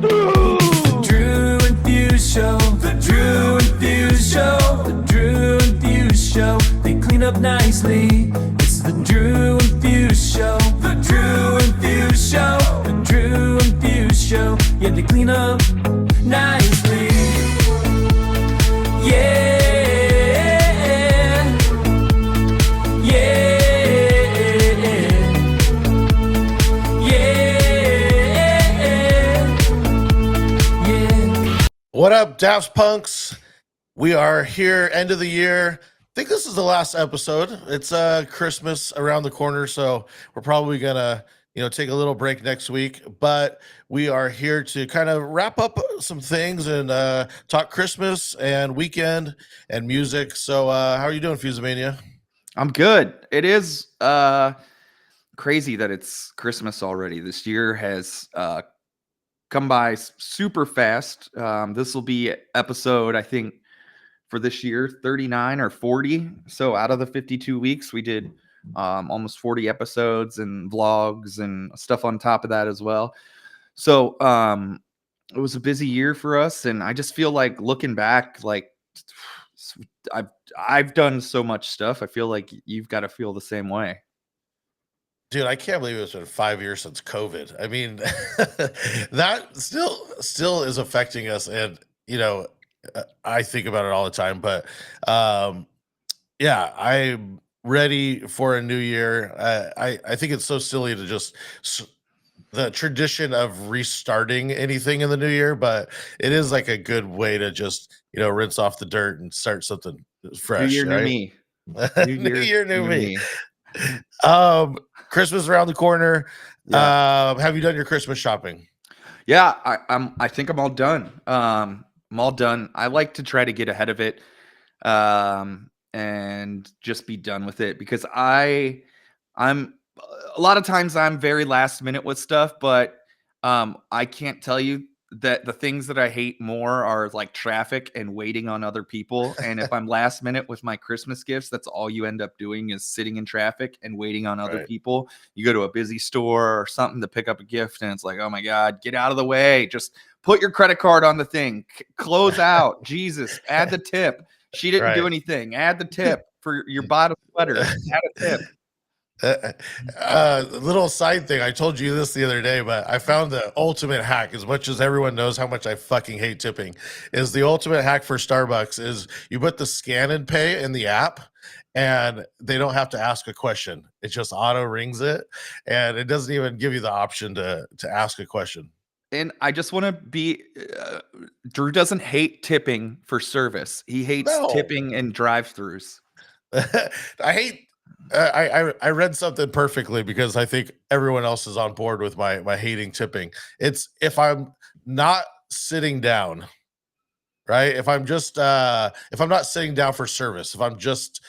The Drew and Fuse Show. The Drew and Fuse Show. The Drew and Fuse Show. They clean up nicely. It's the Drew and Fuse Show. The Drew and Fuse Show. The Drew and Fuse Show. Yeah, they clean up nicely. Yeah. What up, Daft Punks? We are here, end of the year. I think this is the last episode. It's Christmas around the corner, so we're probably gonna, take a little break next week. But we are here to kind of wrap up some things and talk Christmas and weekend and music. So, how are you doing, Fusemania? I'm good. It is crazy that it's Christmas already. This year has come by super fast. This will be episode, I think, for this year, 39 or 40. So out of the 52 weeks, we did almost 40 episodes and vlogs and stuff on top of that as well. So it was a busy year for us. And I just feel like looking back, like I've done so much stuff. I feel like you've got to feel the same way. Dude, I can't believe it's been 5 years since COVID. I mean, that still is affecting us, and I think about it all the time. But yeah, I'm ready for a new year. I think it's so silly to just the tradition of restarting anything in the new year, but it is like a good way to just rinse off the dirt and start something fresh. New year, right? New me. New year, new me. Christmas around the corner. Yeah. Have you done your Christmas shopping? Yeah, I think I'm all done. I'm all done. I like to try to get ahead of it and just be done with it, because I'm a lot of times I'm very last minute with stuff, but I can't tell you that the things that I hate more are like traffic and waiting on other people. And if I'm last minute with my Christmas gifts, that's all you end up doing is sitting in traffic and waiting on other people. You go to a busy store or something to pick up a gift, and it's like, oh my God, get out of the way. Just put your credit card on the thing, close out. Jesus, add the tip. She didn't do anything. Add the tip for your bottom sweater. Add a tip. Little side thing, I told you this the other day, but I found the ultimate hack. As much as everyone knows how much I fucking hate tipping, is the ultimate hack for Starbucks is you put the scan and pay in the app, and they don't have to ask a question. It just auto rings it, and it doesn't even give you the option to ask a question. And I just want to be Drew doesn't hate tipping for service. He hates tipping in drive-thrus. I read something perfectly, because I think everyone else is on board with my hating tipping. It's if I'm not sitting down, right? If I'm not sitting down for service, if I'm just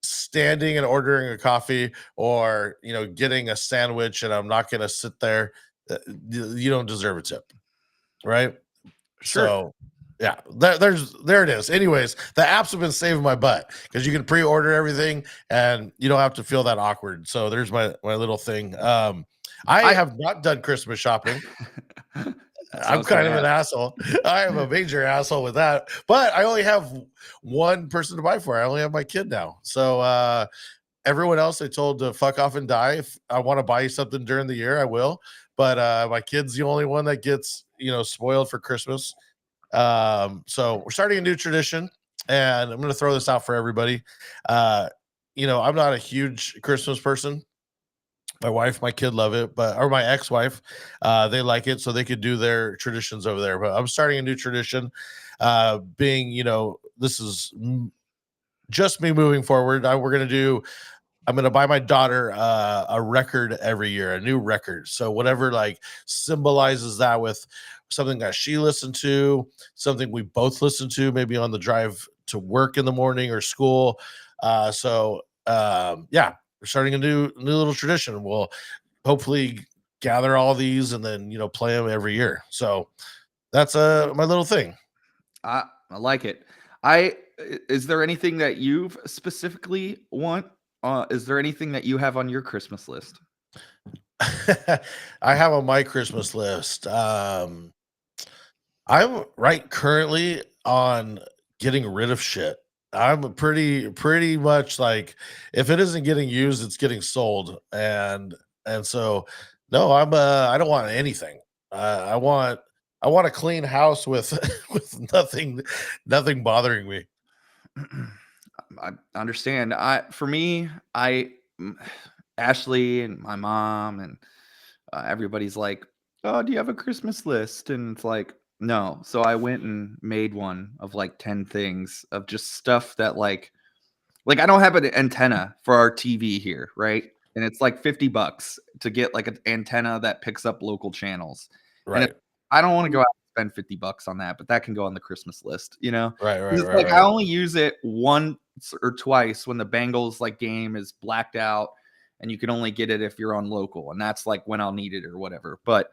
standing and ordering a coffee or getting a sandwich, and I'm not going to sit there, you don't deserve a tip, right? Sure. So yeah, there it is. Anyways, the apps have been saving my butt, because you can pre-order everything and you don't have to feel that awkward. So there's my little thing. I have not done Christmas shopping. I'm kind of an asshole. I am a major asshole with that. But I only have one person to buy for. I only have my kid now. So everyone else I told to fuck off and die. If I want to buy you something during the year, I will. But my kid's the only one that gets spoiled for Christmas. So we're starting a new tradition, and I'm going to throw this out for everybody. I'm not a huge Christmas person. My wife, my kid love it, or my ex-wife, they like it, so they could do their traditions over there. But I'm starting a new tradition, this is just me moving forward. I'm going to buy my daughter a record every year, a new record. So whatever like symbolizes that, with something that she listened to, something we both listen to, maybe on the drive to work in the morning or school. Yeah, we're starting a new little tradition. We'll hopefully gather all these and then play them every year. So that's my little thing. I like it. Is there anything that you've specifically want? Is there anything that you have on your Christmas list? I have on my Christmas list. I'm right currently on getting rid of shit. I'm pretty much like if it isn't getting used, it's getting sold. And so no, I don't want anything. I want a clean house with with nothing bothering me. I understand. For me, mm, Ashley and my mom and everybody's like, "Oh, do you have a Christmas list?" And it's like, no. So I went and made one of like 10 things of just stuff that like I don't have an antenna for our TV here, right? And it's like $50 to get like an antenna that picks up local channels. And Right. I don't want to go out and spend $50 on that, but that can go on the Christmas list, you know? Right, 'Cause right, it's right, like I right. only use it once or twice when the Bengals like game is blacked out and you can only get it if you're on local. And that's like when I'll need it or whatever. But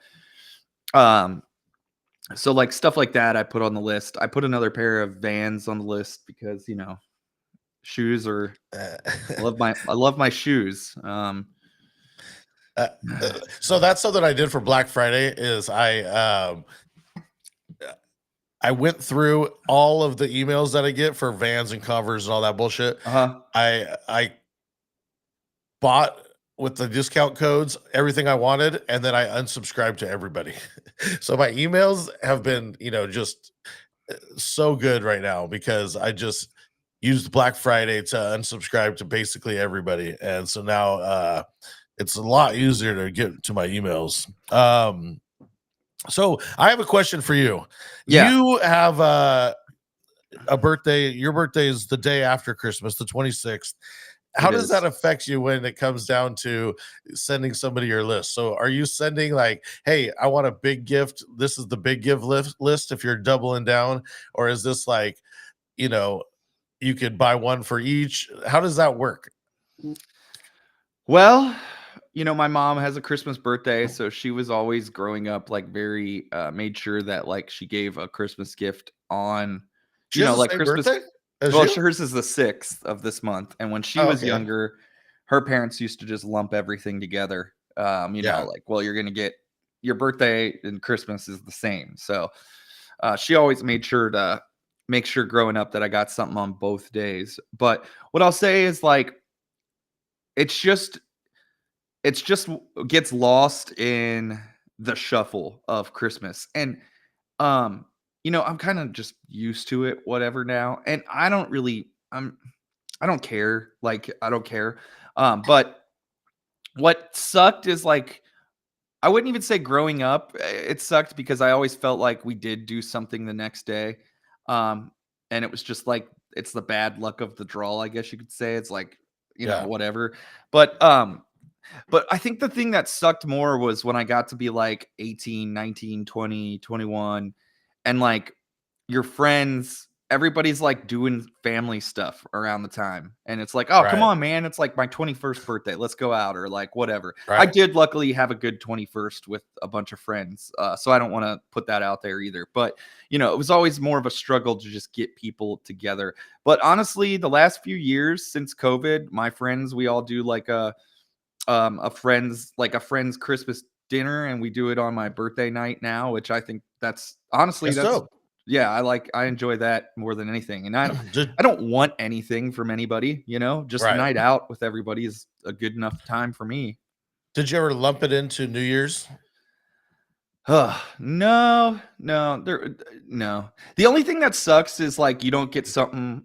um so like stuff like that I put on the list. I put another pair of Vans on the list because, shoes are Uh, I love my shoes. uh, so that's something I did for Black Friday is I went through all of the emails that I get for Vans and covers and all that bullshit. Uh-huh. I bought with the discount codes everything I wanted, and then I unsubscribed to everybody. So my emails have been, just so good right now because I just used Black Friday to unsubscribe to basically everybody, and so now it's a lot easier to get to my emails. So I have a question for you. Yeah, You have a birthday. Your birthday is the day after Christmas, the 26th. How it does is. that affect you when it comes down to sending somebody your list? So are you sending like, hey, I want a big gift. This is the big give list if you're doubling down, or is this like, you know, you could buy one for each? How does that work? Well, my mom has a Christmas birthday, so she was always growing up like very made sure that like she gave a Christmas gift on, She has the like same Christmas. birthday as Well, you? hers is the 6th of this month, and when she Oh, was okay. younger, her parents used to just lump everything together. Yeah. Like, well, you're gonna get your birthday and Christmas is the same. So she always made sure to make sure growing up that I got something on both days. But what I'll say is like it's just gets lost in the shuffle of Christmas. And I'm kind of just used to it, whatever now. And I don't care. Like, I don't care. But what sucked is like I wouldn't even say growing up, it sucked because I always felt like we did do something the next day. Um, and it was just like it's the bad luck of the draw, I guess you could say. It's like, Yeah. whatever. But I think the thing that sucked more was when I got to be like 18, 19, 20, 21, and like your friends, everybody's like doing family stuff around the time. And it's like, oh, come Right. on, man. It's like my 21st birthday. Let's go out or like whatever. I Right. did luckily have a good 21st with a bunch of friends. So I don't want to put that out there either. But, it was always more of a struggle to just get people together. But honestly, the last few years since COVID, my friends, we all do like a friend's Christmas dinner, and we do it on my birthday night now, which I think that's honestly That's that's dope. yeah, I enjoy that more than anything. And Did, I don't want anything from anybody, just a right. night out with everybody is a good enough time for me. Did you ever lump it into New Year's? No, no, no. The only thing that sucks is like you don't get something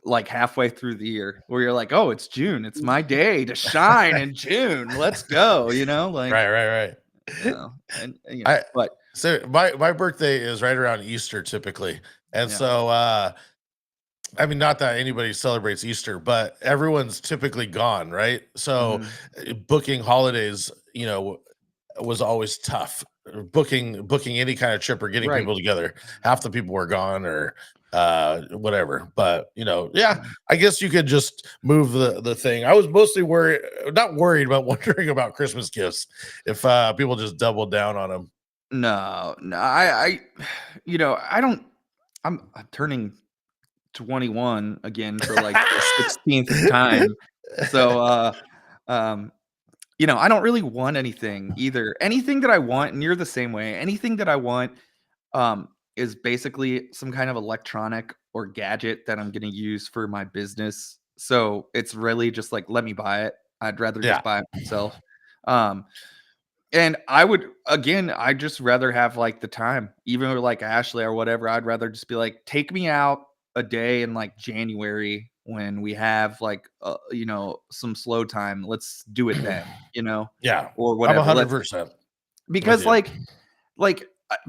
like halfway through the year where you're like, oh, it's June. It's my day to shine in June. Let's go, like, Right, right, right. I but so my birthday is right around Easter typically. And yeah. so I mean not that anybody celebrates Easter, but everyone's typically gone, right? So Mhm. booking holidays, was always tough. Booking any kind of trip or getting Right. people together. Half the people were gone or whatever. But yeah, Mhm. I guess you could just move the thing. I was mostly worried, not worried, but wondering about Christmas gifts if people just doubled down on them. No, no, I don't. I'm turning 21 again for like the 16th time. So, um, I don't really want anything either. Anything that I want, and you're the same way. Anything that I want, um, is basically some kind of electronic or gadget that I'm going to use for my business. So it's really just like, let me buy it. I'd rather Yeah. just buy it myself. Um, and I'd just rather have like the time, even with like Ashley or whatever. I'd rather just be like, take me out a day in like January when we have like, some slow time. Let's do it then, Yeah. or I'm whatever. 100% with Because you.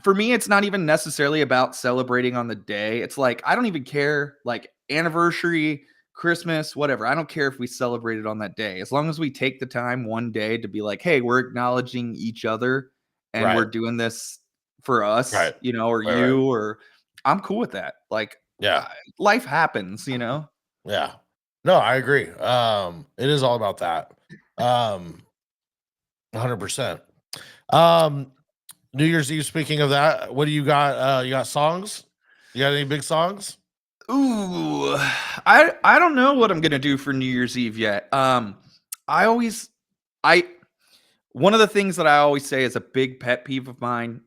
for me, it's not even necessarily about celebrating on the day. It's like, I don't even care, like anniversary, Christmas, whatever. I don't care if we celebrate it on that day. As long as we take the time one day to be like, hey, we're acknowledging each other and we're Right. doing this for us, Right. or Right. Right. you, or I'm cool with that. Like, Yeah. life happens. Yeah. No, I agree. It is all about that. 100%. Um, New Year's Eve, speaking of that, what do you got? You got songs? You got any big songs? Ooh, I don't know what I'm gonna do for New Year's Eve yet. I always I One of the things that I always say is a big pet peeve of mine,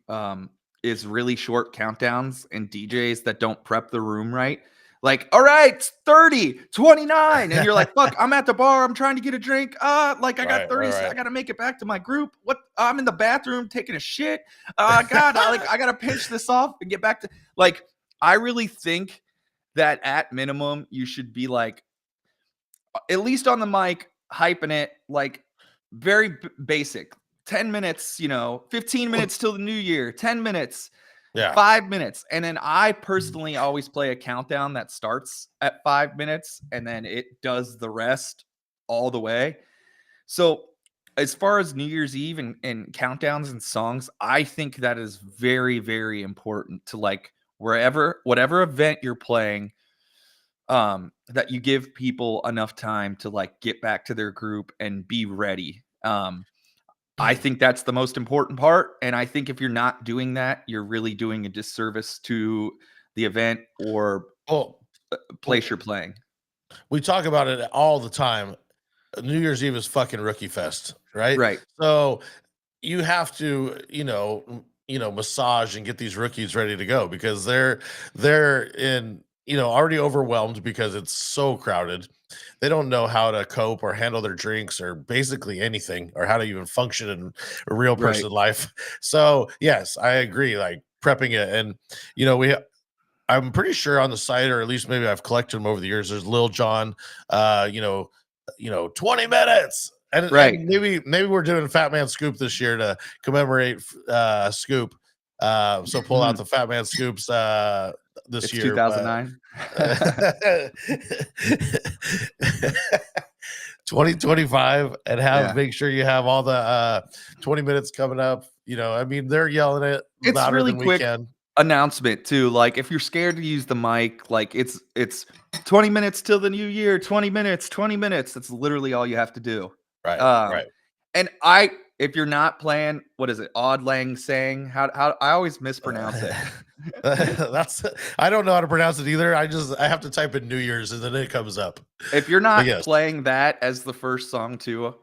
is really short countdowns and DJs that don't prep the room right. Like, all right, it's 30, 29. And you're like, fuck, I'm at the bar. I'm trying to get a drink. Like I got Right, 30. I right, got to make it back to my group. What? I'm in the bathroom taking a shit. God, I got to pinch this off and get back to like, I really think that at minimum, you should be like, at least on the mic, hyping it like very basic. 10 minutes, 15 Well, minutes till the new year, 10 minutes, yeah. 5 minutes. And then I personally always play a countdown that starts at 5 minutes and then it does the rest all the way. So, as far as New Year's Eve and countdowns and songs, I think that is very, very important to like whatever event you're playing, that you give people enough time to like get back to their group and be ready. I think that's the most important part, and I think if you're not doing that, you're really doing a disservice to the event or Well, place you're playing. we talk about it all the time. New Year's Eve is fucking rookie fest, right? Right. So you have to, massage and get these rookies ready to go because they're in, already overwhelmed because it's so crowded. They don't know how to cope or handle their drinks or basically anything or how to even function in a real Right. person life. So yes, I agree. Like prepping it, and we I'm pretty sure on the site, or at least maybe I've collected them over the years. There's Lil Jon, uh, you know, 20 minutes. Right. And maybe we're doing Fat Man Scoop this year to commemorate Scoop. So pull out Mhm. the Fat Man Scoops this It's year, but 2009. 2025 and Yeah. make sure you have all the 20 minutes coming up. I mean, they're yelling it It's louder really than we quick can. announcement too. Like if you're scared to use the mic, like it's 20 minutes till the new year, 20 minutes, 20 minutes. That's literally all you have to do. Right, Um, right. and if you're not playing, what is it? Odd lang saying? How I always mispronounce it. That's I don't know how to pronounce it either. I have to type in New Year's and then it comes up. If you're But not yes, playing that as the first song too,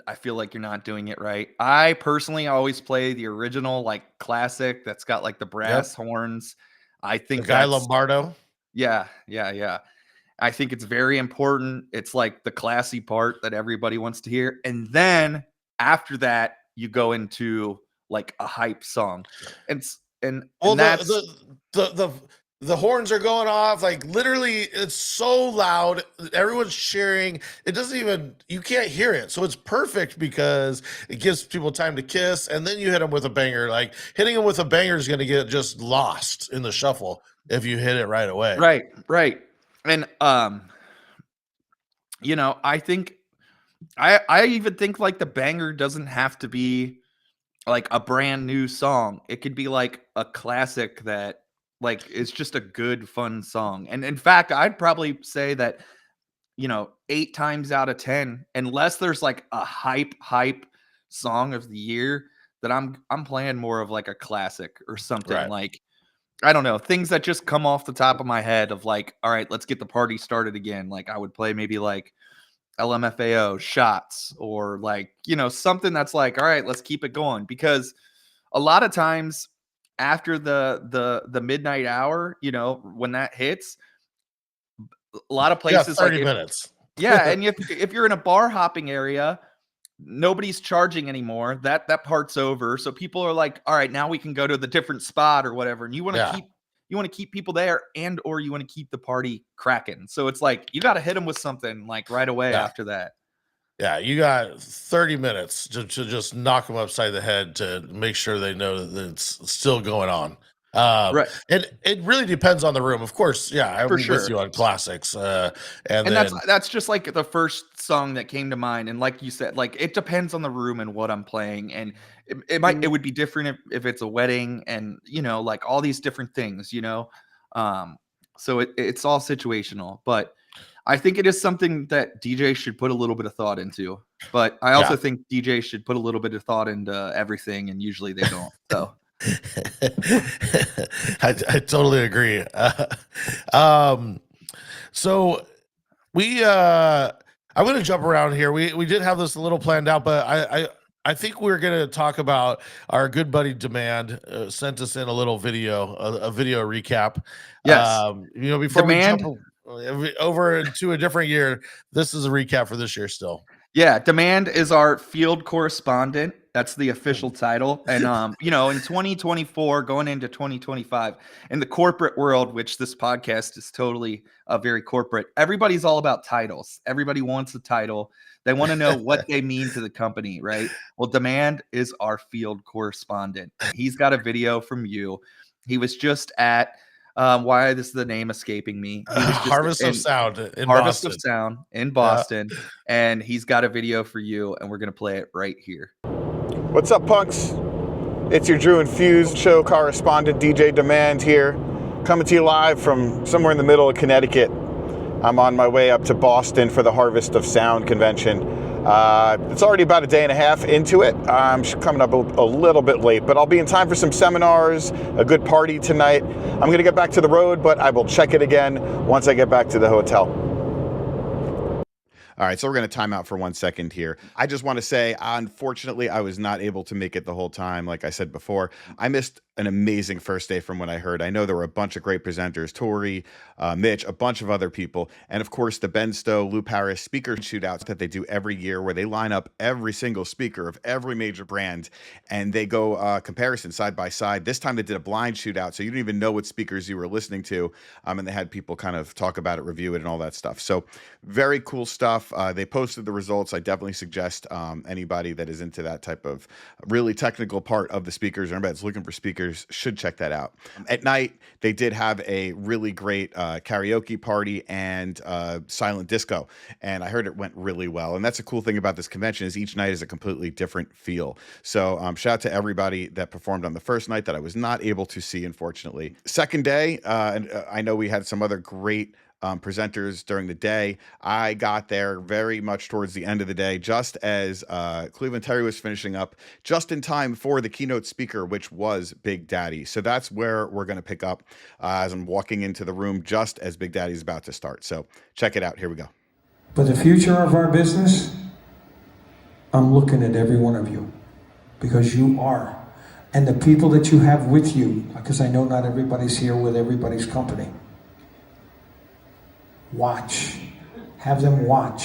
I feel like you're not doing it right. I personally always play the original, like classic that's got like the yep. brass horns. I The think guy that's Lombardo. yeah, yeah, yeah. I think it's very important. It's like the classy part that everybody wants to hear. And then after that, you go into like a hype song. And Well, that's the horns are going off like literally. It's so loud. Everyone's cheering. It doesn't even you can't hear it. So it's perfect because it gives people time to kiss, and then you hit them with a banger. Like hitting them with a banger is going to get just lost in the shuffle if you hit it right away. right, right. And I think I even think like the banger doesn't have to be like a brand new song. It could be like a classic that like is just a good fun song. And in fact, I'd probably say that 8 times out of 10, unless there's like a hype song of the year, that I'm playing more of like a classic or something Right. like I don't know, things that just come off the top of my head of like, all right, let's get the party started again. Like I would play maybe like LMFAO shots or like, something that's like, all right, let's keep it going because a lot of times after the midnight hour, you know, when that hits, a lot of places 30 minutes. Yeah, and if you're in a bar hopping area, nobody's charging anymore. That part's over. So people are like, all right, now we can go to the different spot or whatever. And you want to keep people there, and or you want to keep the party cracking. So it's like you got to hit them with something like right away after that. Yeah, you got 30 minutes to just knock them upside the head to make sure they know that it's still going on. Right. And it really depends on the room, of course. Yeah, I'm with you on classics. And then, that's just like the first song that came to mind. And like you said, like it depends on the room and what I'm playing. And it would be different if it's a wedding and, you know, like all these different things, you know. So it's all situational, but I think it is something that DJs should put a little bit of thought into, but I also think DJs should put a little bit of thought into everything, and usually they don't. So I totally agree. So I'm going to jump around here. We did have this a little planned out, but I think we're going to talk about our good buddy Demand sent us in a little video, a video recap. Yes. You know, before Demand, we jump over into a different year, this is a recap for this year still. Yeah, Demand is our field correspondent. That's the official title. And you know, in 2024, going into 2025, in the corporate world, which this podcast is totally very corporate, everybody's all about titles. Everybody wants a title. They want to know what they mean to the company, right? Well, Demand is our field correspondent. He's got a video from you. He was just at why is the name escaping me? Harvest of Sound in Boston, and he's got a video for you, and we're gonna play it right here. What's up, punks? It's your Drew Infused show correspondent, DJ Demand here, coming to you live from somewhere in the middle of Connecticut. I'm on my way up to Boston for the Harvest of Sound convention. It's already about a day and a half into it. I'm coming up a little bit late, but I'll be in time for some seminars, a good party tonight. I'm going to get back to the road, but I will check it again once I get back to the hotel. All right, so we're going to time out for 1 second here. I just want to say, unfortunately, I was not able to make it the whole time. Like I said before, I missed an amazing first day from what I heard. I know there were a bunch of great presenters, Tori, Mitch, a bunch of other people. And of course, the Ben Stowe, Lou Paris speaker shootouts that they do every year where they line up every single speaker of every major brand and they go comparison side by side. This time they did a blind shootout, so you didn't even know what speakers you were listening to. And they had people kind of talk about it, review it, and all that stuff. So very cool stuff. They posted the results. I definitely suggest anybody that is into that type of really technical part of the speakers or that's looking for speakers should check that out. At night, they did have a really great karaoke party and silent disco, and I heard it went really well. And that's a cool thing about this convention is each night is a completely different feel. So shout out to everybody that performed on the first night that I was not able to see, unfortunately. Second day, and I know we had some other great presenters during the day. I got there very much towards the end of the day, just as Cleveland Terry was finishing up, just in time for the keynote speaker, which was Big Daddy. So that's where we're going to pick up as I'm walking into the room just as Big Daddy's about to start. So check it out. Here we go. But the future of our business, I'm looking at every one of you because you are. And the people that you have with you, because I know not everybody's here with everybody's company. Watch, have them learn,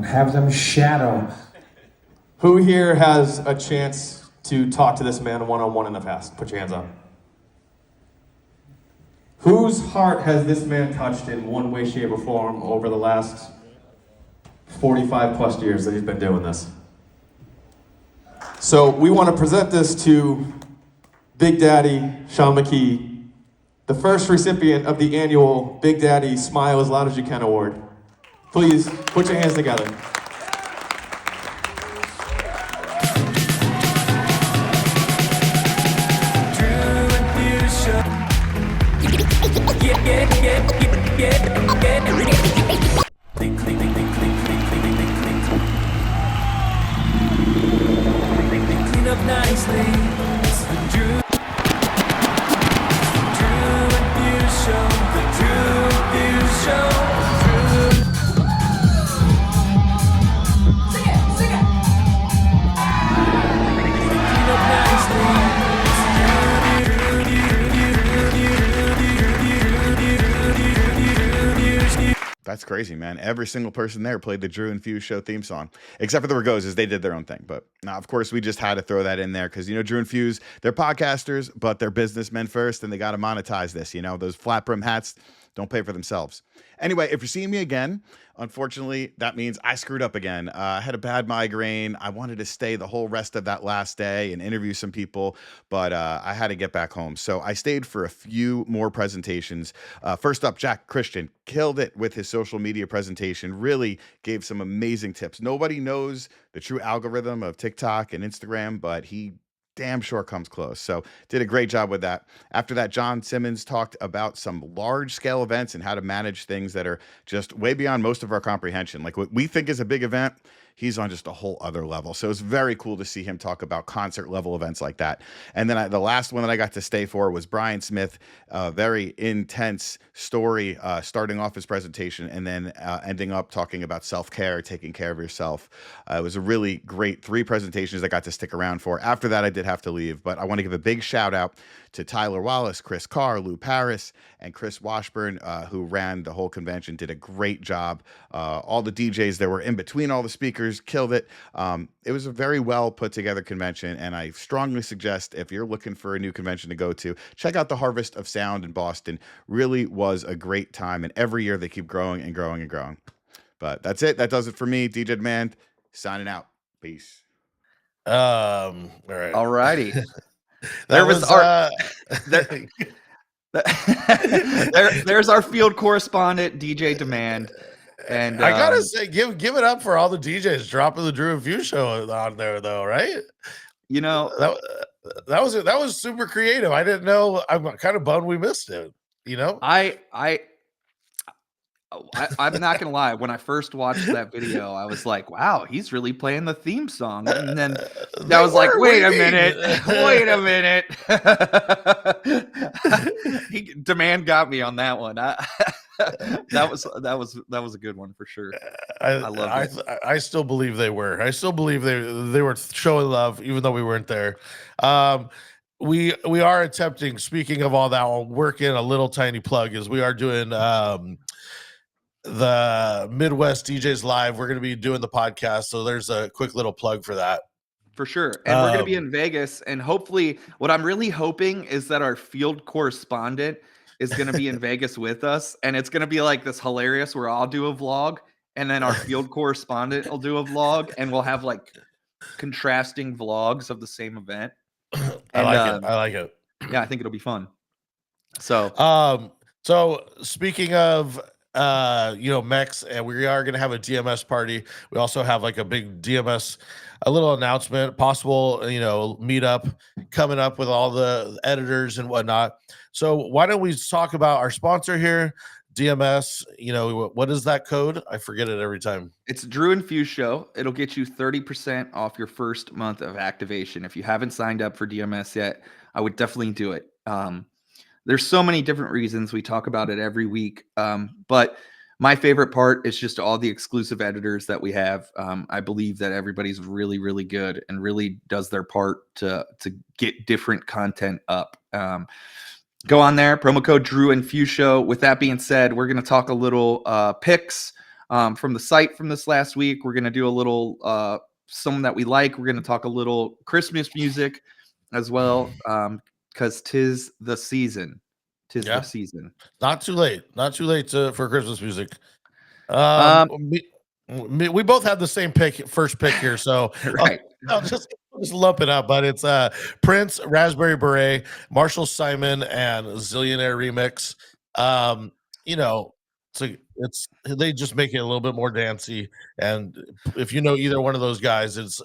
have them shadow. Who here has a chance to talk to this man one-on-one in the past? Put your hands up. Whose heart has this man touched in one way, shape, or form over the last 45 plus years that he's been doing this? So we want to present this to Big Daddy Sean McKee, the first recipient of the annual Big Daddy Smile As Loud As You Can award. Please put your hands together. Clean up nicely. It's the Drew Show. The Drew Show. Sing it. Clean up nicely. It's crazy, man. Every single person there played the Drew and Fuse show theme song, except for the Ragozas. They did their own thing. But now, of course, we just had to throw that in there because, Drew and Fuse, they're podcasters, but they're businessmen first, and they got to monetize this. Those flat brim hats don't pay for themselves. Anyway, if you're seeing me again, unfortunately, that means I screwed up again. I had a bad migraine. I wanted to stay the whole rest of that last day and interview some people, but I had to get back home. So I stayed for a few more presentations. First up, Jack Christian killed it with his social media presentation, really gave some amazing tips. Nobody knows the true algorithm of TikTok and Instagram, but he damn sure comes close. So did a great job with that. After that, John Simmons talked about some large scale events and how to manage things that are just way beyond most of our comprehension. Like what we think is a big event, he's on just a whole other level. So it's very cool to see him talk about concert level events like that. And then the last one that I got to stay for was Brian Smith, a very intense story, starting off his presentation and then ending up talking about self-care, taking care of yourself. It was a really great 3 presentations I got to stick around for. After that, I did have to leave, but I want to give a big shout out to Tyler Wallace, Chris Carr, Lou Paris, and Chris Washburn, who ran the whole convention, did a great job. All the DJs that were in between all the speakers killed it. It was a very well put together convention, and I strongly suggest if you're looking for a new convention to go to, check out the Harvest of Sound in Boston. Really was a great time, and every year they keep growing and growing and growing. But that's it. That does it for me. DJ Demand signing out. Peace. All right. Alrighty. There's There's our field correspondent, DJ Demand. And I gotta say, give it up for all the DJs dropping the Drew and Fuse show on there, though, right? That was super creative. I didn't know. I'm kind of bummed we missed it. I'm not gonna lie. When I first watched that video, I was like, "Wow, he's really playing the theme song." And then I was like, "Wait a minute, wait a minute." Demand got me on that one. That was a good one for sure. I love it. I still believe they were. I still believe they were showing love, even though we weren't there. We are attempting. Speaking of all that, I'll work in a little tiny plug. Is we are doing the Midwest DJs Live. We're going to be doing the podcast, so there's a quick little plug for that. For sure. And we're going to be in Vegas, and hopefully what I'm really hoping is that our field correspondent is going to be in Vegas with us, and it's going to be like this hilarious where I'll do a vlog and then our field correspondent will do a vlog, and we'll have like contrasting vlogs of the same event. I like it. Yeah, I think it'll be fun. So speaking of mechs, and we are going to have a DMS party. We also have like a big DMS, a little announcement, possible, meetup coming up with all the editors and whatnot. So why don't we talk about our sponsor here, DMS? What is that code? I forget it every time. It's Drew and Fuse Show. It'll get you 30% off your first month of activation. If you haven't signed up for DMS yet, I would definitely do it. There's so many different reasons. We talk about it every week. But my favorite part is just all the exclusive editors that we have. I believe that everybody's really, really good and really does their part to get different content up. Go on there, promo code Drew and Fuse Show. With that being said, we're going to talk a little picks from the site from this last week. We're going to do a little some that we like. We're going to talk a little Christmas music as well. Because 'tis the season. The season. Not too late for Christmas music. We both have the same first pick here, so right. I'll just lump it up. But it's Prince, Raspberry Beret, Marshall Simon, and Zillionaire remix. They just make it a little bit more dancey, and if you know either one of those guys, it's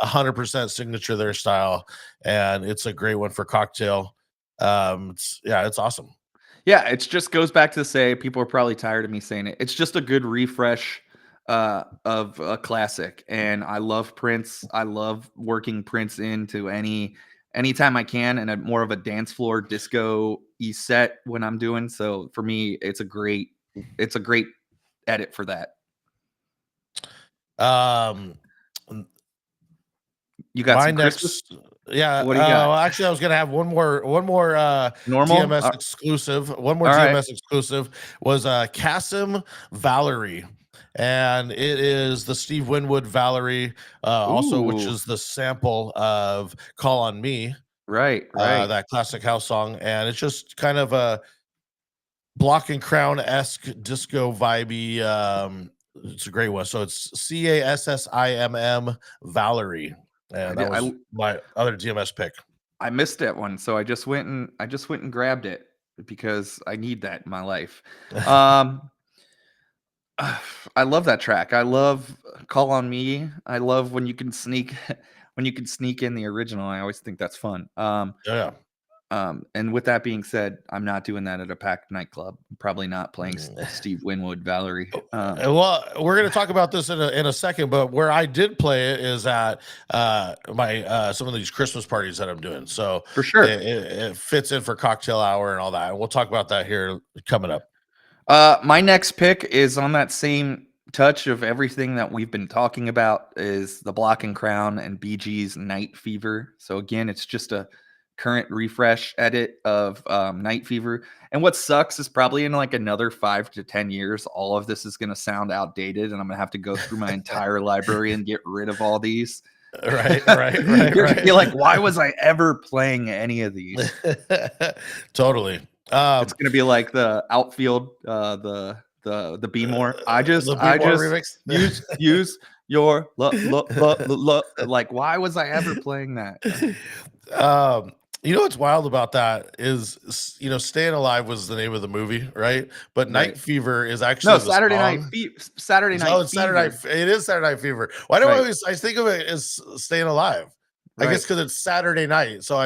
100% signature their style, and it's a great one for cocktail. It's awesome. Yeah, it just goes back to say, people are probably tired of me saying it, it's just a good refresh of a classic. And I love Prince. I love working Prince into anytime I can, and more of a dance floor disco set when I'm doing. So for me, it's a great edit for that. You got my some next. Yeah. What do you got? Well, actually, I was gonna have one more Normal? TMS exclusive. One more all right. TMS exclusive was CASSIMM Valerie. And it is the Steve Winwood Valerie, also, which Ooh. is the sample of Call on Me, Right. that classic house song. And it's just kind of a Block and Crown-esque disco vibey. It's a great one. So it's CASSIMM Valerie. And that was my other TMS pick. I missed that one, so I just went and grabbed it because I need that in my life. I love that track. I love Call on Me. I love when you can sneak in the original. I always think that's fun. Yeah. And with that being said, I'm not doing that at a packed nightclub. I'm probably not playing Steve Winwood Valerie. Well, we're going to talk about this in a second, but where I did play it is at my some of these Christmas parties that I'm doing. So For sure. it fits in for cocktail hour and all that. And we'll talk about that here coming up. My next pick is on that same touch of everything that we've been talking about, is the Block and Crown and Bee Gees Night Fever. So again, it's just a current refresh edit of Night Fever. And what sucks is probably in like another 5 to 10 years, all of this is going to sound outdated, and I'm going to have to go through my entire library and get rid of all these. Right. You're like, why was I ever playing any of these? Totally. It's gonna be like the outfield, the Be More. I just remix. use your like, why was I ever playing that? You know what's wild about that is, Staying Alive was the name of the movie, right? But Night Fever is actually No, the Saturday song. Night Saturday Night. Oh, it's Saturday. It is Saturday Night Fever. Why do I think of it as Staying Alive? I guess because it's Saturday night, so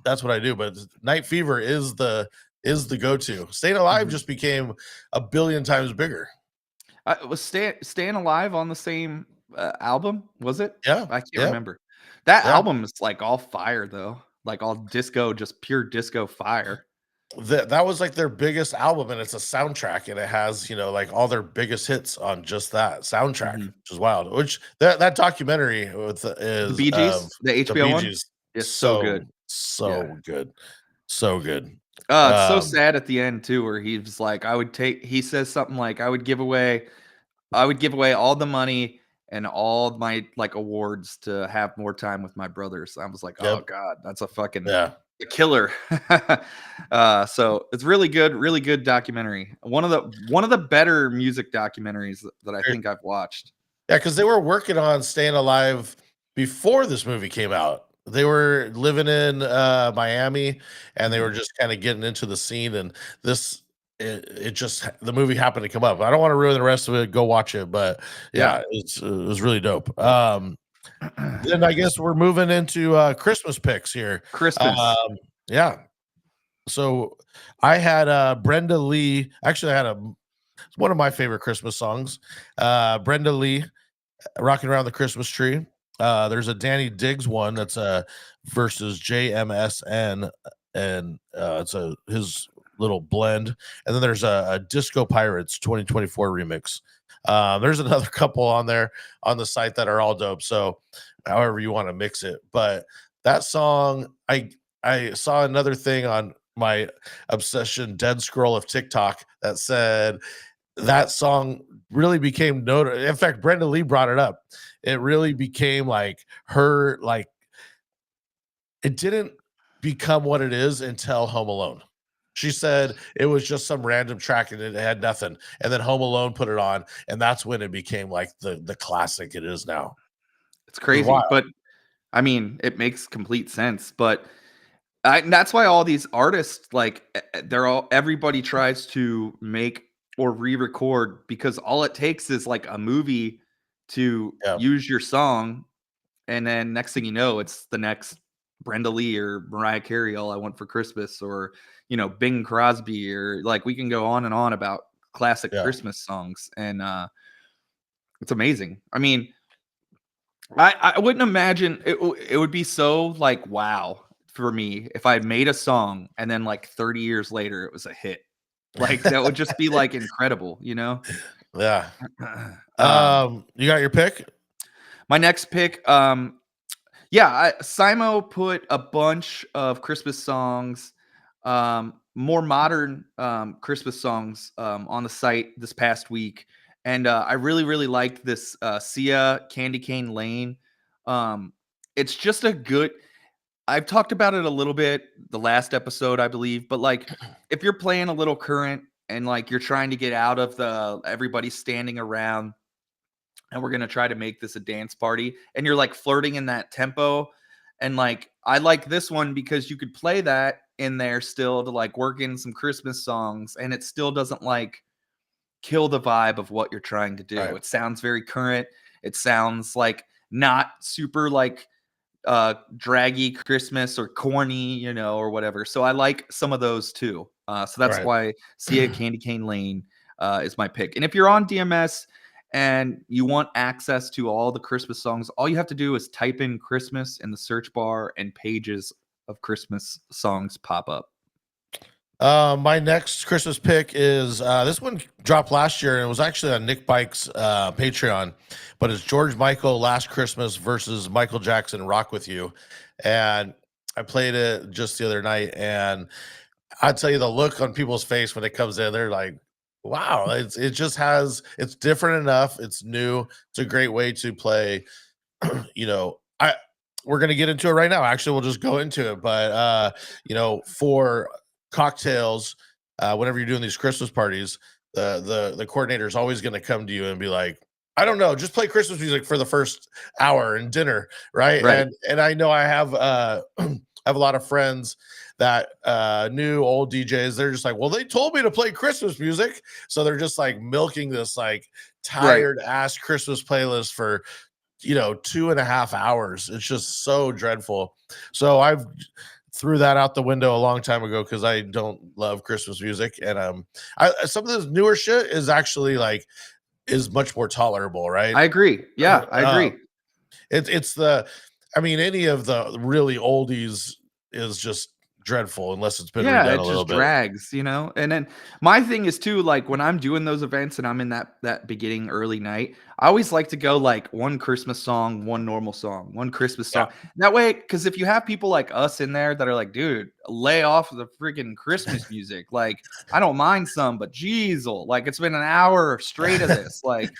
that's what I do. But Night Fever is the go-to. Staying Alive just became a billion times bigger. Was Staying Alive on the same album? Was it? Yeah, I can't remember. That album is like all fire though, like all disco, just pure disco fire. That was like their biggest album, and it's a soundtrack, and it has like all their biggest hits on just that soundtrack, which is wild. Which that documentary is the Bee Gees, the HBO one. It's so good, good, so good. It's so sad at the end too, where he's like, he says something like, I would give away all the money and all my like awards to have more time with my brothers. I was like, oh God, that's a fucking a killer. So it's really good documentary. One of the better music documentaries that I think I've watched. Yeah, because they were working on Staying Alive before this movie came out. They were living in Miami, and they were just kind of getting into the scene, and the movie happened to come up. I don't want to ruin the rest of it. Go watch it, but it was really dope. Then I guess we're moving into Christmas picks here. Christmas. Yeah. So I had Brenda Lee. Actually, I had one of my favorite Christmas songs. Brenda Lee, Rocking Around the Christmas Tree. There's a Danny Diggz one that's versus JMSN, and it's his little blend. And then there's a Disco Pirates 2024 remix. There's another couple on there on the site that are all dope. So however you want to mix it. But that song, I saw another thing on my obsession dead scroll of TikTok that said that song really became notable. In fact, Brenda Lee brought it up. It really became like her, like, it didn't become what it is until Home Alone. She said it was just some random track and it had nothing. And then Home Alone put it on, and that's when it became like the classic it is now. It's crazy, but I mean, it makes complete sense. But that's why all these artists, like, everybody tries to make or re-record, because all it takes is like a movie to use your song, and then next thing you know, it's the next Brenda Lee or Mariah Carey, All I Want for Christmas, or Bing Crosby, or like, we can go on and on about classic Christmas songs, and it's amazing. I mean, I wouldn't imagine it would be so like wow for me if I made a song and then like 30 years later it was a hit. Like, that would just be like incredible, Yeah. You got your pick? My next pick, Yeah, Simo put a bunch of Christmas songs, more modern Christmas songs on the site this past week, and I really, really liked this Sia Candy Cane Lane. Um, it's just a good. I've talked about it a little bit the last episode, I believe, but like if you're playing a little current and like you're trying to get out of the everybody standing around and we're going to try to make this a dance party and you're like flirting in that tempo, and like I like this one because you could play that in there still to like work in some Christmas songs and it still doesn't like kill the vibe of what you're trying to do. Right. It sounds very current. It sounds like not super like draggy Christmas or corny, you know, or whatever. So I like some of those too. So that's Right. why Sia Candy Cane Lane is my pick. And if you're on DMS and you want access to all the Christmas songs, all you have to do is type in Christmas in the search bar and pages of Christmas songs pop up. My next Christmas pick is this one dropped last year and it was actually on Nick Bike's Patreon, but it's George Michael Last Christmas versus Michael Jackson Rock With You. And I played it just the other night, and I'd tell you the look on people's face when it comes in, they're like, wow, it's different enough, it's new, it's a great way to play. You know, we're gonna get into it right now. Actually, we'll just go into it, but you know, for cocktails, whenever you're doing these Christmas parties, the coordinator is always going to come to you and be like, I don't know, just play Christmas music for the first hour and dinner, right? Right. And I know I have I have a lot of friends that new old DJs. They're just like, well, they told me to play Christmas music, so they're just like milking this like tired ass Christmas playlist for 2.5 hours. It's just so dreadful. So I've threw that out the window a long time ago because I don't love Christmas music, and some of this newer shit is actually like is much more tolerable, right? I agree. Yeah, I agree. I mean, any of the really oldies is just dreadful unless it's been Yeah, redone it a little just bit. drags, you know? And then my thing is too, like when I'm doing those events and I'm in that beginning early night, I always like to go like one Christmas song, one normal song, one Christmas Yeah. song. That way, because if you have people like us in there that are like, dude, lay off the freaking Christmas music. Like, I don't mind some, but geez, like it's been an hour straight of this. Like,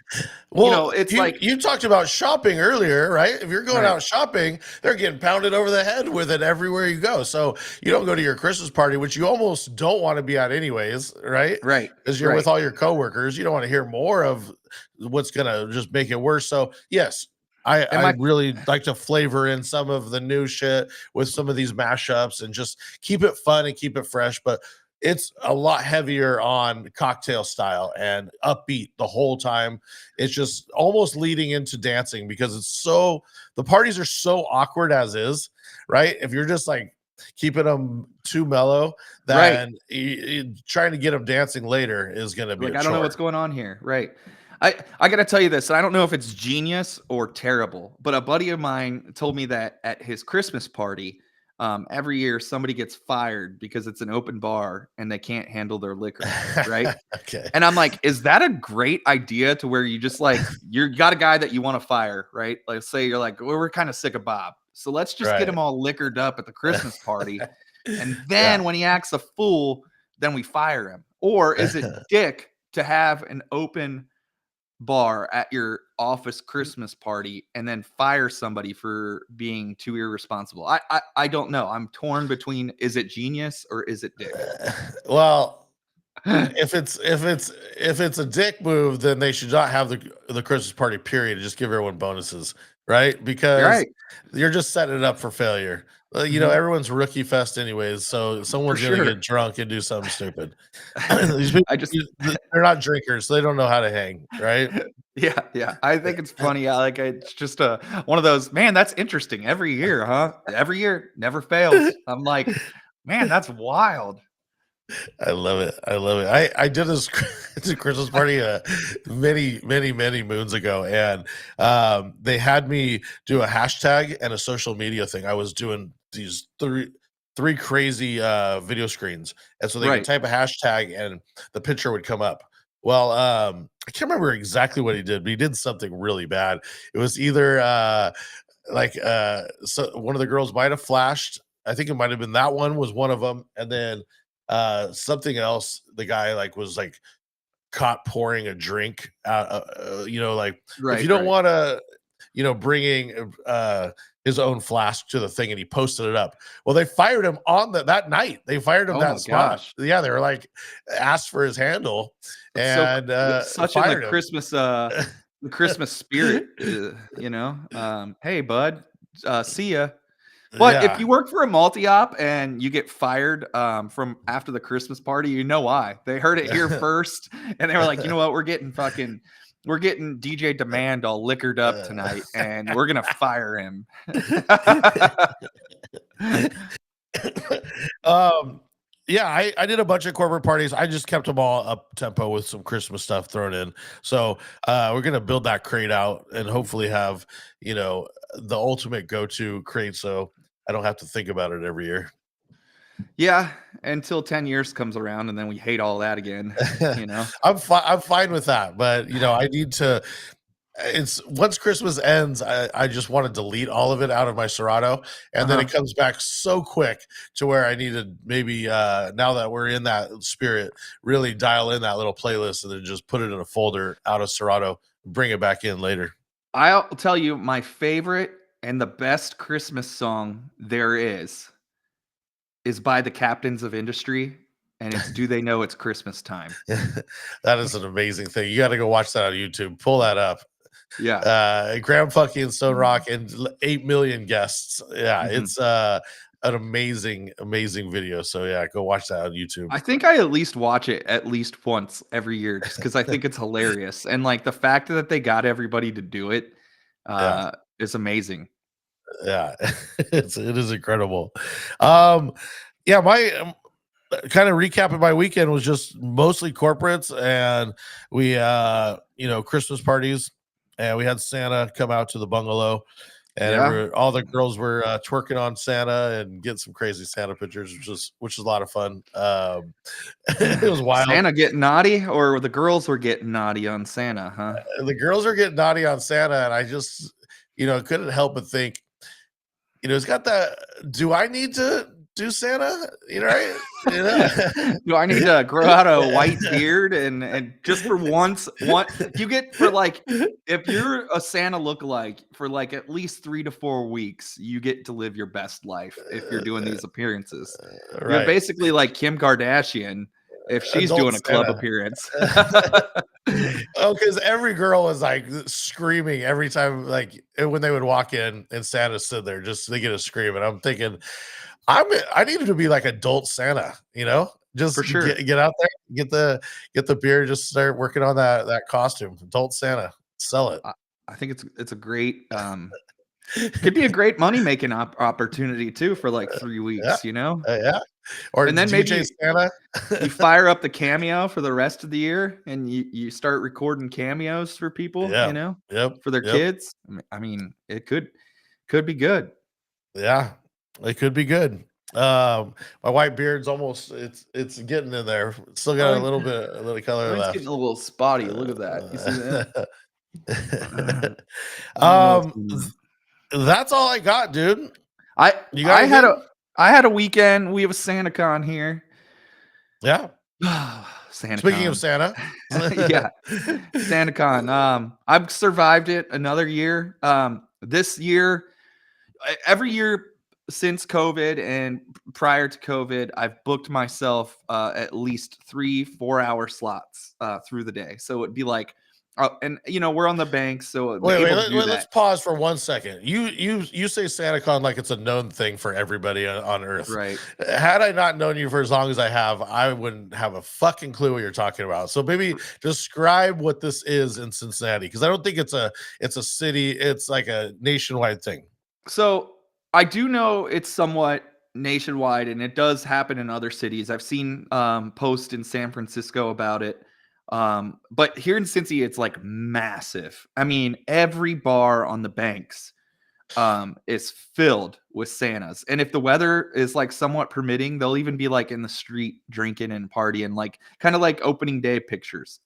Well, it's you, like you talked about shopping earlier, right? If you're going Right. out shopping, they're getting pounded over the head with it everywhere you go. So you don't go to your Christmas party, which you almost don't want to be at anyways, right? right. Because you're Right. with all your coworkers. You don't want to hear more of what's gonna just make it worse. So yes, And I my really like to flavor in some of the new shit with some of these mashups and just keep it fun and keep it fresh. But it's a lot heavier on cocktail style and upbeat the whole time. It's just almost leading into dancing because the parties are so awkward as is, right? If you're just like keeping them too mellow, Right. then trying to get them dancing later is going to be Like, a I don't know chore. what's going on here. Right. I gotta tell you this, and I don't know if it's genius or terrible, but a buddy of mine told me that at his Christmas party, every year somebody gets fired because it's an open bar and they can't handle their liquor, right? Okay. And I'm like, is that a great idea to where you just like you got a guy that you want to fire, right? Like say you're like, well, we're kind of sick of Bob. So let's just get Right. him all liquored up at the Christmas party. And then when he acts a fool, then we fire him. Or is it dick to have an open bar at your office Christmas party and then fire somebody for being too irresponsible? I don't know. I'm torn between is it genius or is it dick? Well, if it's a dick move, then they should not have the Christmas party period. Just give everyone bonuses, right? Because Right. you're just setting it up for failure. Everyone's rookie fest anyways, so someone's gonna sure. get drunk and do something stupid. These people, I just they're not drinkers, so they don't know how to hang, right? yeah. I think it's funny. Like it's just one of those, man, that's interesting. Every year, huh? Every year, never fails. I'm like, man, that's wild. I love it. I love it. I did this Christmas party many moons ago, and they had me do a hashtag and a social media thing. I was doing these three crazy video screens, and so they Right. could type a hashtag and the picture would come up. Well, I can't remember exactly what he did, but he did something really bad. It was either like so one of the girls might have flashed. I think it might have been that one was one of them, and then something else. The guy like was like caught pouring a drink out. Like if you Right, don't right. want to, bringing his own flask to the thing, and he posted it up. Well, they fired him on that night. They fired him Oh my that spot. gosh. Yeah, they were like asked for his handle It's so and it's such in fired him. The Christmas spirit, hey bud, see ya. But if Yeah. you work for a multi-op and you get fired from after the Christmas party, you know why. They heard it here first, and they were like, you know what, we're getting DJ Demand all liquored up tonight, and we're gonna fire him. Yeah, I did a bunch of corporate parties. I just kept them all up tempo with some Christmas stuff thrown in. So we're gonna build that crate out and hopefully have the ultimate go-to crate, so I don't have to think about it every year. Yeah, until 10 years comes around, and then we hate all that again. I'm fine with that, but I need to. It's once Christmas ends, I just want to delete all of it out of my Serato, and then it comes back so quick to where I need to maybe now that we're in that spirit, really dial in that little playlist and then just put it in a folder out of Serato, bring it back in later. I'll tell you my favorite and the best Christmas song there is by the Captains of Industry, and it's "Do They Know It's Christmas Time?" That is an amazing thing. You got to go watch that on YouTube. Pull that up. Yeah. Graham Funky and Stone Rock and 8 million guests. Yeah, Mhm. it's an amazing video. So yeah, go watch that on YouTube. I think I at least watch it at least once every year just because I think it's hilarious. And like the fact that they got everybody to do it is amazing. Yeah, it is incredible. Yeah, my kind of recapping my weekend was just mostly corporates, and we Christmas parties, and we had Santa come out to the bungalow, and Yeah. all the girls were twerking on Santa and getting some crazy Santa pictures, which is a lot of fun. It was wild. Santa getting naughty, or the girls were getting naughty on Santa, huh? The girls are getting naughty on Santa, and I just couldn't help but think, it's got that. Do I need to do Santa? Right? Do I need to grow out a white beard and just for once, you get for like if you're a Santa lookalike for like at least 3 to 4 weeks, you get to live your best life if you're doing these appearances. Right. You're basically like Kim Kardashian if she's Adult doing a club Santa. appearance. Oh, because every girl was like screaming every time, like when they would walk in and Santa stood there, just they get a scream. And I'm thinking, I needed to be like adult Santa, just For sure. get out there, get the beer, just start working on that costume. Adult Santa, sell it. I think it's a great could be a great money making opportunity too for like 3 weeks, Yeah. Or And then DJ maybe Santa. you fire up the Cameo for the rest of the year, and you start recording cameos for people, Yep. for their kids. I mean, it could be good. Yeah, it could be good. My white beard's almost it's getting in there. Still got a little color Mine's left. getting a little spotty. Look at that. You see that? That's all I got, dude. I anything? had a weekend. We have a SantaCon here. Yeah. SantaCon. Speaking of Santa, yeah, SantaCon. I've survived it another year. This year, every year since COVID and prior to COVID, I've booked myself at least 3-4 hour slots through the day. So it'd be like, and we're on the bank, so let's pause for 1 second. You say SantaCon like it's a known thing for everybody on Earth, right? Had I not known you for as long as I have, I wouldn't have a fucking clue what you're talking about. So maybe describe what this is in Cincinnati, because I don't think it's a city. It's like a nationwide thing. So I do know it's somewhat nationwide, and it does happen in other cities. I've seen posts in San Francisco about it. But here in Cincy, it's like massive. I mean, every bar on the banks is filled with Santas. And if the weather is like somewhat permitting, they'll even be like in the street drinking and partying, like kind of like opening day pictures.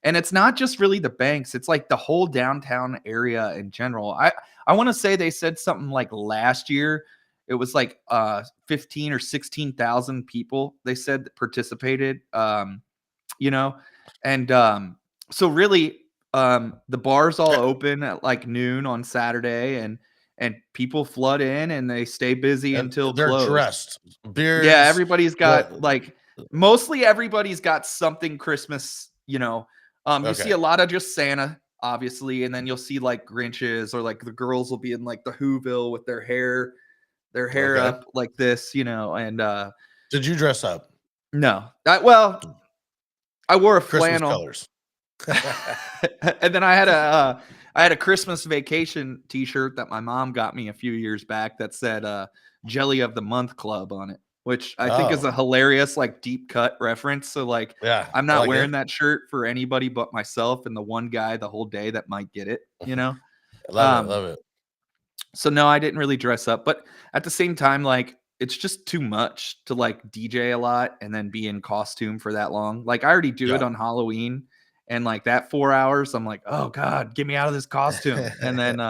And it's not just really the banks, it's like the whole downtown area in general. I want to say they said something like last year it was like 15 or 16,000 people they said that participated. You know, and so really the bars all open at like noon on Saturday, and people flood in and they stay busy And until they're close. dressed. Yeah, Beards. everybody's got what- like mostly everybody's got something Christmas, you know. You see Okay. a lot of just Santa, obviously, and then you'll see like Grinches, or like the girls will be in like the Whoville with their hair Okay. up like this, you know. And Did you dress up? no, well, I wore a Christmas flannel. colors. And then I had a Christmas Vacation T-shirt that my mom got me a few years back that said Jelly of the Month Club on it, which I think is Oh. a hilarious like deep cut reference. So like Yeah. I'm I not like wearing it. that shirt for anybody but myself and the one guy the whole day that might get it, you know. Love it. Love it. So no, I didn't really dress up, but at the same time, like it's just too much to like DJ a lot and then be in costume for that long. Like I already do it Yeah. on Halloween, and like that 4 hours, I'm like, oh God, get me out of this costume. And then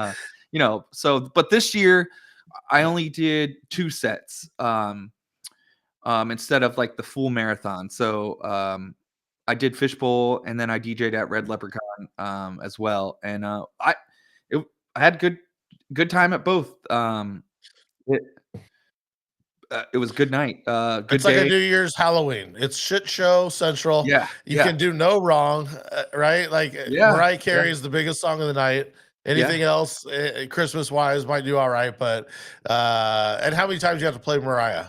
you know, so but this year I only did 2 sets instead of like the full marathon. So I did Fishbowl and then I DJ'd at Red Leprechaun as well. And I had good time at both. It, it was a good night. Good It's like day. a New Year's Halloween. It's shit show central. Yeah, You yeah. can do no wrong, right? Like Yeah, Mariah yeah. Carey is the biggest song of the night. Anything else, Christmas wise, might do all right. But and how many times do you have to play Mariah?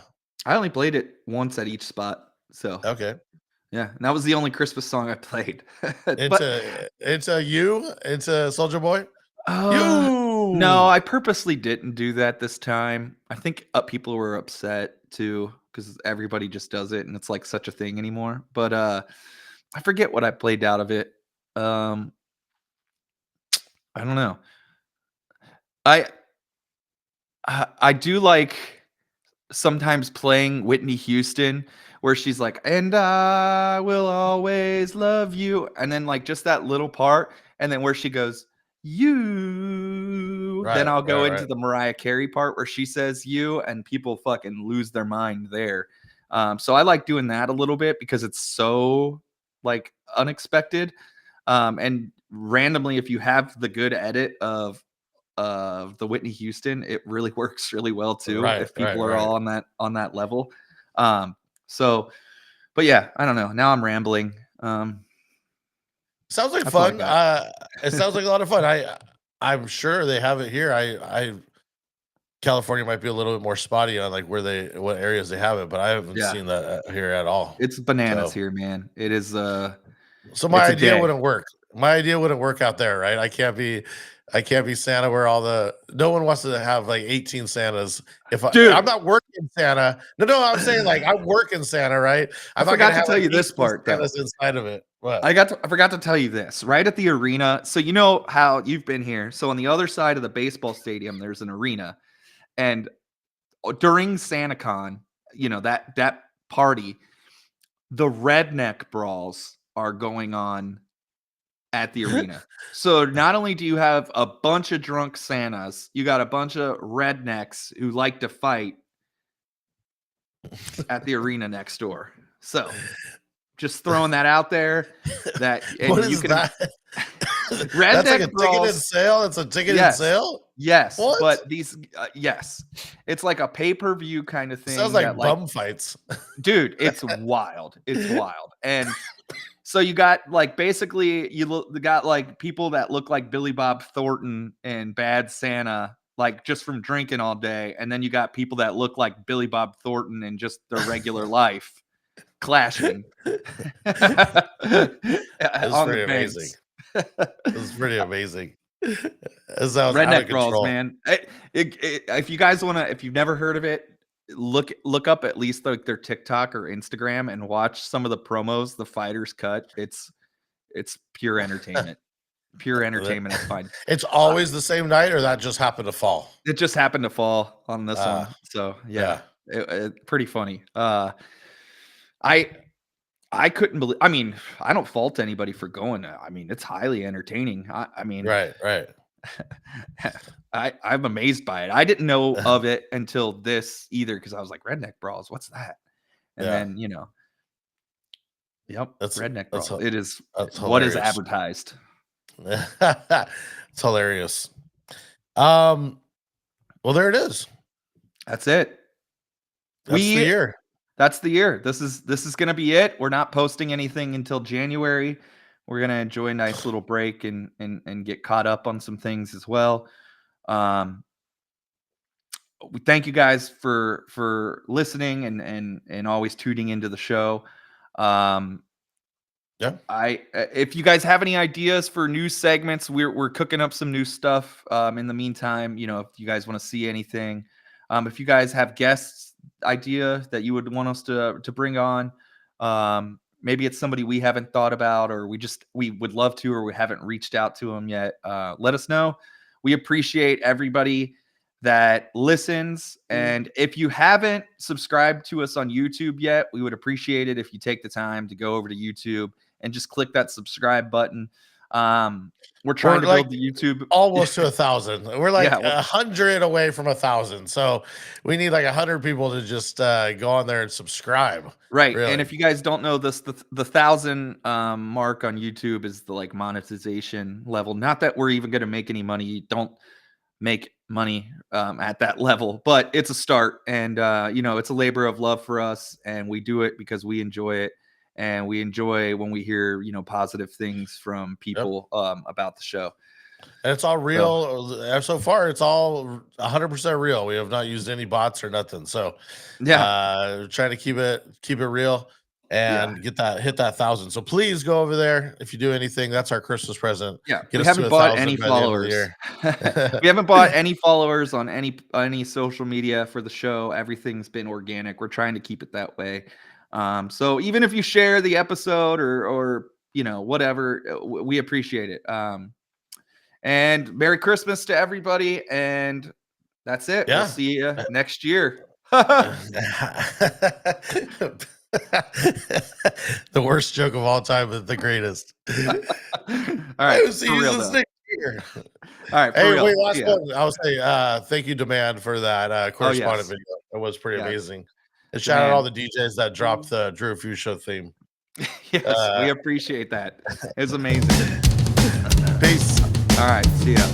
I only played it once at each spot. So Okay. yeah, and that was the only Christmas song I played. But Into Soldier Boy. no, You. I purposely didn't do that this time. I think people were upset too because everybody just does it and it's like such a thing anymore. But I forget what I played out of it. I don't know. I I do like sometimes playing Whitney Houston where she's like, and I will always love you. And then like just that little part. And then where she goes, you, then I'll go into the Mariah Carey part where she says you, and people fucking lose their mind there. So I like doing that a little bit because it's so like unexpected. And randomly, if you have the good edit of the Whitney Houston, it really works really well too. If people are all on that level. So, but yeah, I don't know. Now I'm rambling. Sounds like That's all I fun. It sounds like a lot of fun. I'm sure they have it here. I California might be a little bit more spotty on like what areas they have it, but I haven't seen that here at all. It's bananas here, man. It is so my idea wouldn't work. My idea wouldn't work out there, right? I can't be Santa where no one wants to have like 18 Santas. I'm not working Santa. No, I'm saying like I'm working Santa, right? I forgot to tell you this part though. Santas inside of it. What? I forgot to tell you this. Right at the arena. So you know how you've been here. So on the other side of the baseball stadium, there's an arena. And during SantaCon, you know, that party, the redneck brawls are going on at the arena. So not only do you have a bunch of drunk Santas, you got a bunch of rednecks who like to fight at the arena next door. So just throwing that out there. That what is that? Redneck That's like a brawls, ticketed sale. It's a ticketed sale. Yes, what? But these, yes, it's like a pay-per-view kind of thing. Sounds like bum fights, dude. It's wild. It's wild. And so you got like basically you got like people that look like Billy Bob Thornton and Bad Santa, like just from drinking all day, and then you got people that look like Billy Bob Thornton and just their regular life clashing. That's pretty amazing. It's pretty amazing. It sounds redneck brawls, man. If you guys want to, if you've never heard of it, look up at least like their TikTok or Instagram and watch some of the promos the fighters cut. It's pure entertainment. Pure entertainment is fine. It's always the same night, or that just happened to fall? It just happened to fall on this one. So yeah. It pretty funny. I couldn't believe. I mean, I don't fault anybody for going. I mean, it's highly entertaining. I mean, Right, right. I'm amazed by it. I didn't know of it until this either because I was like, Redneck Brawls, what's that? And Yeah. then, yep, That's Redneck that's Brawls. It is that's what is hilarious. advertised. It's hilarious. Well, there it is. That's it. That's the year. That's the year. This is gonna be it. We're not posting anything until January. We're gonna enjoy a nice little break and get caught up on some things as well. We thank you guys for listening and always tuning into the show. Yeah. If you guys have any ideas for new segments, we're cooking up some new stuff. In the meantime, if you guys want to see anything, if you guys have guests idea that you would want us to bring on, maybe it's somebody we haven't thought about, or we would love to, or we haven't reached out to them yet. Let us know. We appreciate everybody that listens. And if you haven't subscribed to us on YouTube yet, we would appreciate it if you take the time to go over to YouTube and just click that subscribe button. We're trying to build the YouTube almost to 1,000. We're like 100 away from 1,000. So we need like 100 people to just go on there and subscribe. Right. Really. And if you guys don't know this, the 1,000 mark on YouTube is the like monetization level. Not that we're even going to make any money. You don't make money at that level, but it's a start. And, it's a labor of love for us. And we do it because we enjoy it. And we enjoy when we hear, positive things from people about the show. And it's all real. So far, it's all 100% real. We have not used any bots or nothing. So trying to keep it real and hit that 1,000. So please go over there. If you do anything, that's our Christmas present. Yeah. Get we us haven't to bought 1,000 any by the end of the followers. year. We haven't bought any followers on any social media for the show. Everything's been organic. We're trying to keep it that way. So even if you share the episode or whatever, we appreciate it. And Merry Christmas to everybody. And that's it. Yeah. We'll see you next year. The worst joke of all time, but the greatest. All right. See you next year. All right. Hey, wait, last one. I would say thank you, Demand, for that correspondent video. It was pretty amazing. And shout out all the DJs that dropped the Drew Fuse Show theme. Yes, we appreciate that. It's amazing. Peace. All right. See ya.